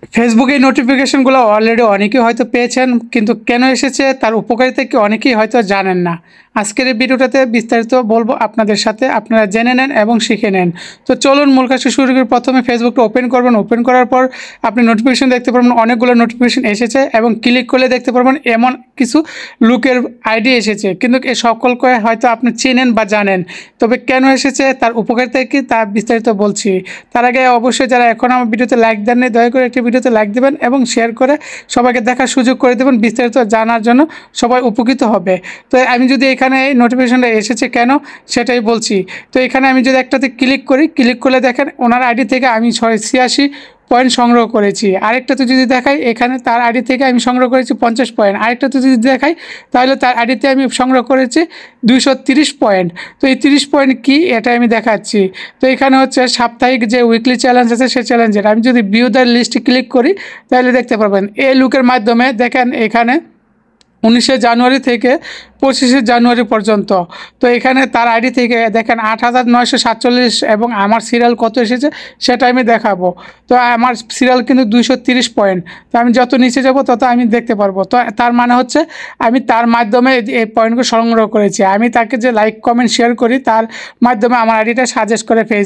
ফেসবুকে নোটিফিকেশনগুলো অলরেডি অনেকেই হয়তো পেয়েছেন, কিন্তু কেন এসেছে তার উপকারিতা কি অনেকেই হয়তো জানেন না। আজকের এই ভিডিওটাতে বিস্তারিত বলবো আপনাদের সাথে, আপনারা জেনে নেন এবং শিখে নেন। তো চলুন মূল কাজটা শুরু করি। প্রথমে ফেসবুকটা ওপেন করবেন। ওপেন করার পর আপনি নোটিফিকেশন দেখতে পারবেন, অনেকগুলো নোটিফিকেশন এসেছে এবং ক্লিক করলে দেখতে পারবেন এমন কিছু লোকের আইডি এসেছে, কিন্তু এই সকলকে হয়তো আপনি চেনেন বা জানেন। তবে কেন এসেছে, তার উপকারিতা কি, তা বিস্তারিত বলছি। তার আগে অবশ্যই যারা এখন আমার ভিডিওতে লাইক দেননি, দয়া করে একটি ভিডিওতে লাইক দেবেন এবং শেয়ার করে সবাইকে দেখার সুযোগ করে দেবেন। বিস্তারিত জানার জন্য সবাই উপকৃত হবে। তো আমি যদি এখানে এই নোটিফিকেশনটা এসেছে কেন সেটাই বলছি। তো এখানে আমি যদি একটাতে ক্লিক করি, ক্লিক করলে দেখেন ওনার আইডি থেকে আমি 86 পয়েন্ট সংগ্রহ করেছি। আরেকটাতে যদি দেখাই, এখানে তার আইডি থেকে আমি সংগ্রহ করেছি 50 পয়েন্ট। আরেকটাতে যদি দেখাই, তাহলে তার আইডিতে আমি সংগ্রহ করেছি 230 পয়েন্ট। তো এই 30 পয়েন্ট কি, এটা আমি দেখাচ্ছি। তো এখানে হচ্ছে সাপ্তাহিক যে উইকলি চ্যালেঞ্জ আছে, সেই চ্যালেঞ্জের আমি যদি ভিউ দ্য লিস্ট ক্লিক করি, তাহলে দেখতে পারবেন এই লুকের মাধ্যমে। দেখেন এখানে 19শে জানুয়ারি থেকে 25শে জানুয়ারি পর্যন্ত। তো এখানে তার আইডি থেকে দেখেন 8947 এবং আমার সিরিয়াল কত এসেছে সেটা আমি দেখাবো। তো আমার সিরিয়াল কিন্তু 230 পয়েন্ট। তো আমি যত নিচে যাব তত আমি দেখতে পারবো। তো তার মানে হচ্ছে আমি তার মাধ্যমে এই পয়েন্টগুলো সংগ্রহ করেছি। আমি তাকে যে লাইক কমেন্ট শেয়ার করি, তার মাধ্যমে আমার আইডিটা সাজেস্ট করে ফেস